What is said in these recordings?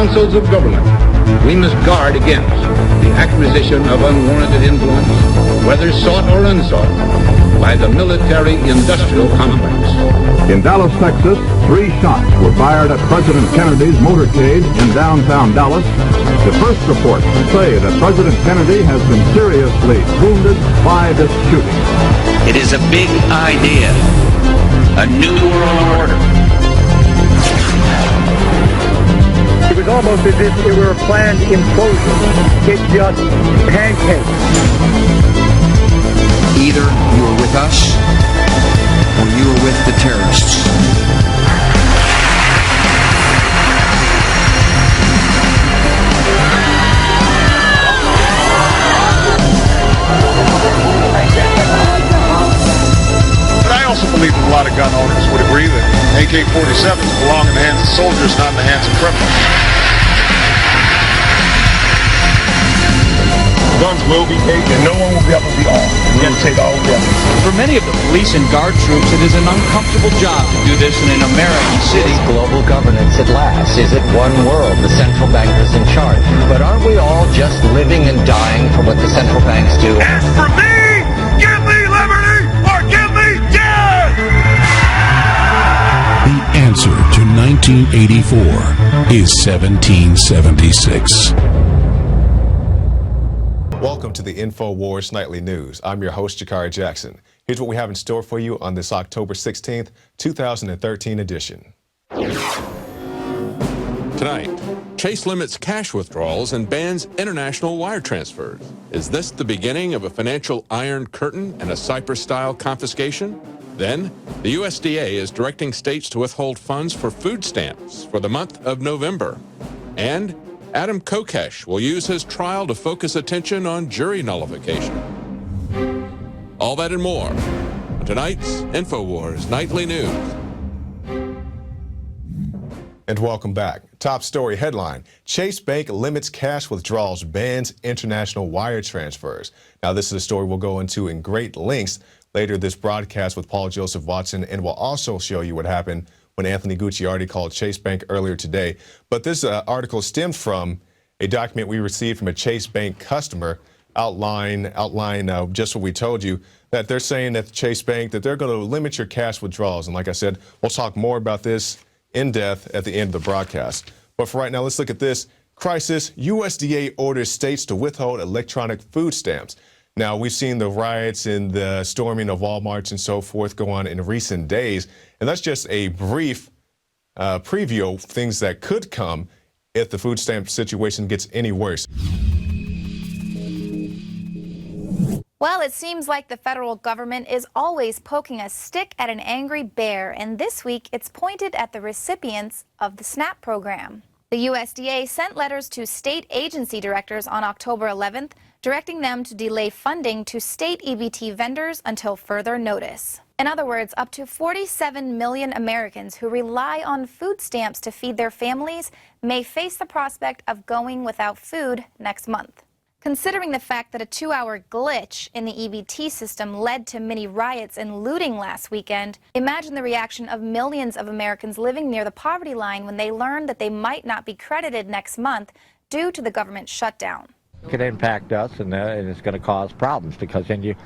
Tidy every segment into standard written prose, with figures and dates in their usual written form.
councils of government, we must guard against the acquisition of unwarranted influence, whether sought or unsought, by the military-industrial complex. In Dallas, Texas, 3 shots were fired at President Kennedy's motorcade in downtown Dallas. The first reports say that President Kennedy has been seriously wounded by this shooting. It is a big idea, a new world order. It was almost as if it were a planned implosion. It just pancaked. Either you are with us, or you are with the terrorists. But I also believe that a lot of gun owners would agree that AK-47s belong in the hands of soldiers, not in the hands of criminals. Guns will be taken. No one will be able to be off. We have to take all of them. For many of the police and guard troops, it is an uncomfortable job to do this in an American city. Global governance at last. Is it one world? The central bankers in charge. But aren't we all just living and dying for what the central banks do? As for me, give me liberty or give me death! The answer to 1984 is 1776. Welcome to the InfoWars Nightly News. I'm your host, Jakari Jackson. Here's what we have in store for you on this October 16th, 2013 edition. Tonight, Chase limits cash withdrawals and bans international wire transfers. Is this the beginning of a financial iron curtain and a Cyprus-style confiscation? Then, the USDA is directing states to withhold funds for food stamps for the month of November. And Adam Kokesh will use his trial to focus attention on jury nullification. All that and more on tonight's InfoWars Nightly News. And welcome back. Top story headline: Chase Bank limits cash withdrawals, bans international wire transfers. Now, this is a story we'll go into in great lengths later this broadcast with Paul Joseph Watson, and we'll also show you what happened when Anthony Gucciardi called Chase Bank earlier today. But this article stemmed from a document we received from a Chase Bank customer outline just what we told you, that they're saying that Chase Bank, that they're going to limit your cash withdrawals. And like I said, we'll talk more about this in depth at the end of the broadcast. But for right now, let's look at this. Crisis: USDA orders states to withhold electronic food stamps. Now, we've seen the riots and the storming of Walmarts and so forth go on in recent days, and that's just a brief preview of things that could come if the food stamp situation gets any worse. Well, it seems like the federal government is always poking a stick at an angry bear, and this week it's pointed at the recipients of the SNAP program. The USDA sent letters to state agency directors on October 11th, directing them to delay funding to state EBT vendors until further notice. In other words, up to 47 million Americans who rely on food stamps to feed their families may face the prospect of going without food next month. Considering the fact that a 2-hour glitch in the EBT system led to many riots and looting last weekend, imagine the reaction of millions of Americans living near the poverty line when they learned that they might not be credited next month due to the government shutdown. It could impact us, and it's going to cause problems, because then you're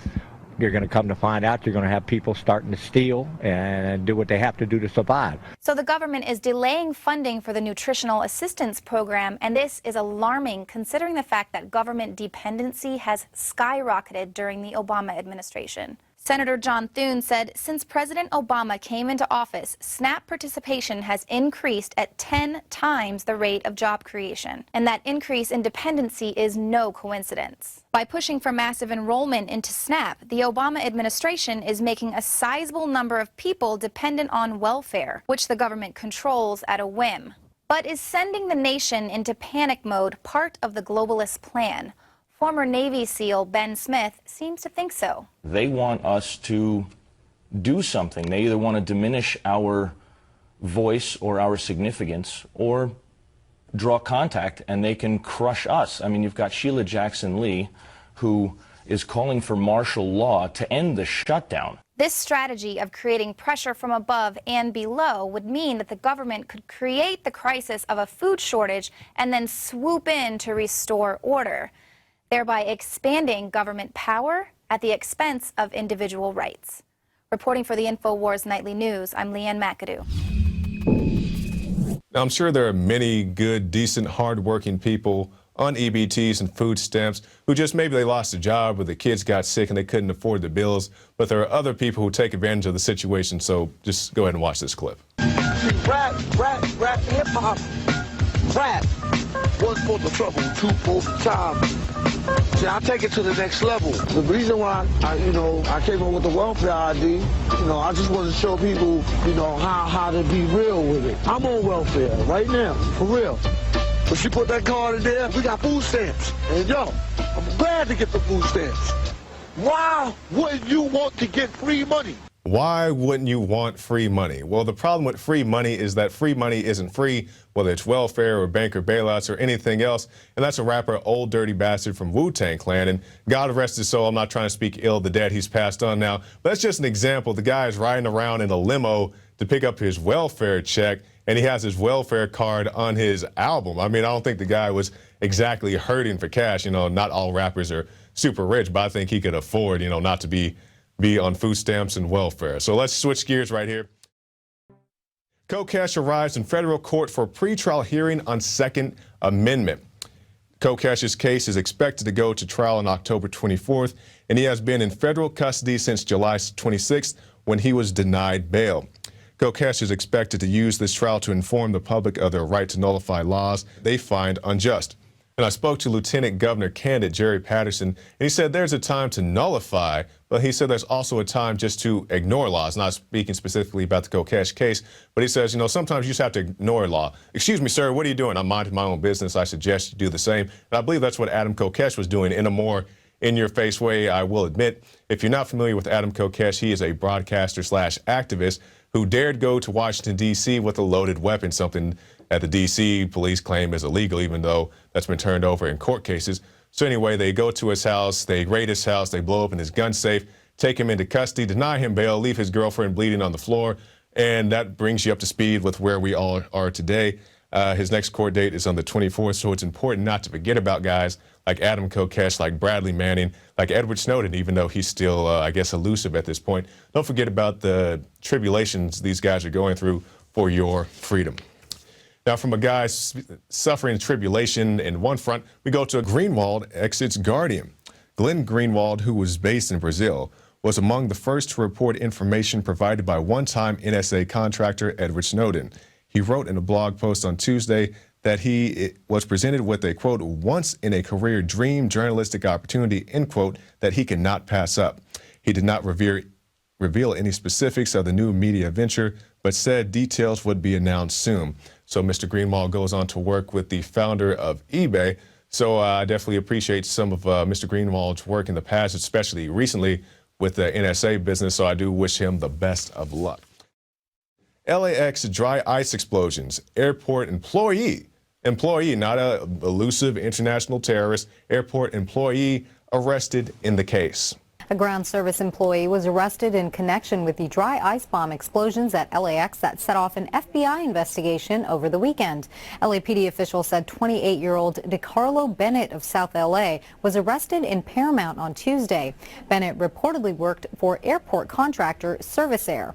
going to come to find out you're going to have people starting to steal and do what they have to do to survive. So the government is delaying funding for the nutritional assistance program, and this is alarming considering the fact that government dependency has skyrocketed during the Obama administration. Senator John Thune said since President Obama came into office, SNAP participation has increased at 10 times the rate of job creation, and that increase in dependency is no coincidence. By pushing for massive enrollment into SNAP, the Obama administration is making a sizable number of people dependent on welfare, which the government controls at a whim. But is sending the nation into panic mode part of the globalist plan? Former Navy SEAL Ben Smith seems to think so. They want us to do something. They either want to diminish our voice or our significance, or draw contact and they can crush us. I mean, you've got Sheila Jackson Lee, who is calling for martial law to end the shutdown. This strategy of creating pressure from above and below would mean that the government could create the crisis of a food shortage and then swoop in to restore order, thereby expanding government power at the expense of individual rights. Reporting for the InfoWars Nightly News, I'm Leanne McAdoo. Now, I'm sure there are many good, decent, hardworking people on EBTs and food stamps who just maybe they lost a job or the kids got sick and they couldn't afford the bills, but there are other people who take advantage of the situation, so just go ahead and watch this clip. Rap, hip-hop, rap. One for the trouble, two for the time. See, I take it to the next level. The reason why I came up with the welfare ID, I just want to show people, how to be real with it. I'm on welfare right now, for real. If she put that card in there, we got food stamps. And I'm glad to get the food stamps. Why wouldn't you want to get free money? Why wouldn't you want free money? Well, the problem with free money is that free money isn't free, whether it's welfare or banker bailouts or anything else. And that's a rapper, Old Dirty Bastard from Wu-Tang Clan. And God rest his soul, I'm not trying to speak ill of the dead, he's passed on now. But that's just an example. The guy is riding around in a limo to pick up his welfare check, and he has his welfare card on his album. I mean, I don't think the guy was exactly hurting for cash. Not all rappers are super rich, but I think he could afford, not to be on food stamps and welfare. So let's switch gears right here. Kokesh arrives in federal court for a pretrial hearing on Second Amendment. Kokesh's case is expected to go to trial on October 24th, and he has been in federal custody since July 26th when he was denied bail. Kokesh is expected to use this trial to inform the public of their right to nullify laws they find unjust. And I spoke to Lieutenant Governor candidate Jerry Patterson, and he said there's a time to nullify, but he said there's also a time just to ignore laws. Not speaking specifically about the Kokesh case, but he says, sometimes you just have to ignore law. Excuse me, sir, what are you doing? I'm minding my own business. I suggest you do the same. And I believe that's what Adam Kokesh was doing in a more in-your-face way, I will admit. If you're not familiar with Adam Kokesh, he is a broadcaster/activist who dared go to Washington, D.C. with a loaded weapon, something that the D.C. police claim is illegal, even though that's been turned over in court cases. So anyway, they go to his house, they raid his house, they blow open his gun safe, take him into custody, deny him bail, leave his girlfriend bleeding on the floor, and that brings you up to speed with where we all are today. His next court date is on the 24th, so it's important not to forget about guys like Adam Kokesh, like Bradley Manning, like Edward Snowden, even though he's still, I guess, elusive at this point. Don't forget about the tribulations these guys are going through for your freedom. Now, from a guy suffering tribulation in one front, we go to Greenwald exits Guardian. Glenn Greenwald, who was based in Brazil, was among the first to report information provided by one-time NSA contractor Edward Snowden. He wrote in a blog post on Tuesday that he was presented with a, quote, once-in-a-career dream journalistic opportunity, end quote, that he cannot pass up. He did not reveal any specifics of the new media venture, but said details would be announced soon. So Mr. Greenwald goes on to work with the founder of eBay. So I definitely appreciate some of Mr. Greenwald's work in the past, especially recently with the NSA business. So I do wish him the best of luck. LAX dry ice explosions. Airport employee, not a elusive international terrorist, airport employee arrested in the case. A ground service employee was arrested in connection with the dry ice bomb explosions at LAX that set off an FBI investigation over the weekend. LAPD officials said 28-year-old DeCarlo Bennett of South LA was arrested in Paramount on Tuesday. Bennett reportedly worked for airport contractor Servisair.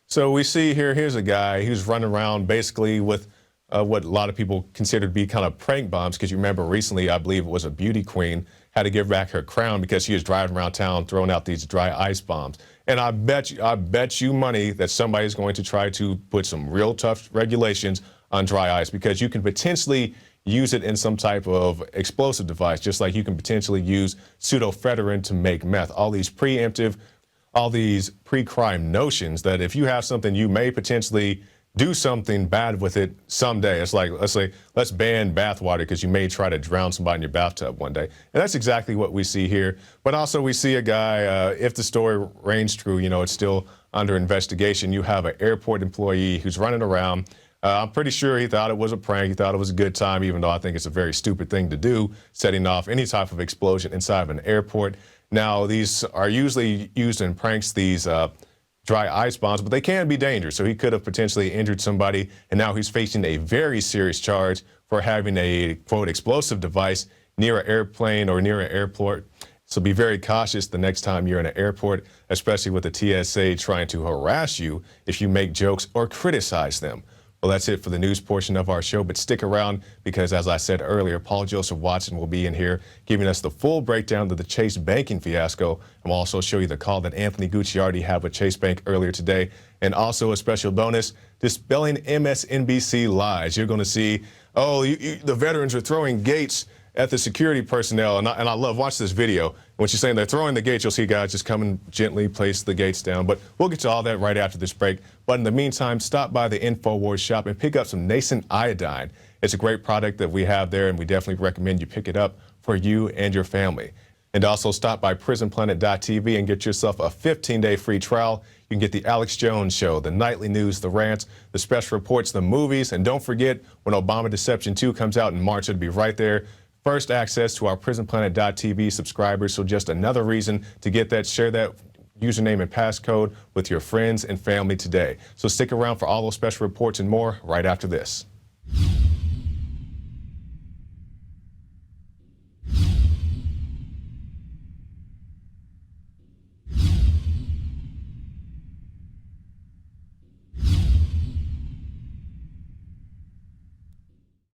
So we see here's a guy who's running around basically with what a lot of people consider to be kind of prank bombs, because you remember recently, I believe it was a beauty queen, had to give back her crown because she was driving around town throwing out these dry ice bombs. And I bet you money that somebody's going to try to put some real tough regulations on dry ice, because you can potentially use it in some type of explosive device, just like you can potentially use pseudoephedrine to make meth. All these pre-crime notions that if you have something, you may potentially do something bad with it someday. It's like, let's ban bathwater because you may try to drown somebody in your bathtub one day. And that's exactly what we see here. But also we see a guy, if the story reigns true, it's still under investigation. You have an airport employee who's running around. I'm pretty sure he thought it was a prank. He thought it was a good time, even though I think it's a very stupid thing to do, setting off any type of explosion inside of an airport. Now, these are usually used in pranks, these dry ice bombs, but they can be dangerous. So he could have potentially injured somebody, and now he's facing a very serious charge for having a, quote, explosive device near an airplane or near an airport. So be very cautious the next time you're in an airport, especially with the TSA trying to harass you if you make jokes or criticize them. Well, that's it for the news portion of our show, but stick around because, as I said earlier, Paul Joseph Watson will be in here giving us the full breakdown of the Chase banking fiasco, and we'll also show you the call that Anthony Gucciardi had with Chase Bank earlier today, and also a special bonus, dispelling MSNBC lies. You're going to see, oh, the veterans are throwing gates at the security personnel, and I love, watch this video. When she's saying they're throwing the gates, you'll see guys just come and gently place the gates down. But we'll get to all that right after this break. But in the meantime, stop by the INFOWARS shop and pick up some nascent iodine. It's a great product that we have there, and we definitely recommend you pick it up for you and your family. And also stop by prisonplanet.tv and get yourself a 15-day free trial. You can get the Alex Jones Show, the nightly news, the rants, the special reports, the movies, and don't forget, when Obama Deception 2 comes out in March, it'll be right there. First access to our prisonplanet.tv subscribers, so just another reason to get that. Share that username and passcode with your friends and family today. So stick around for all those special reports and more right after this.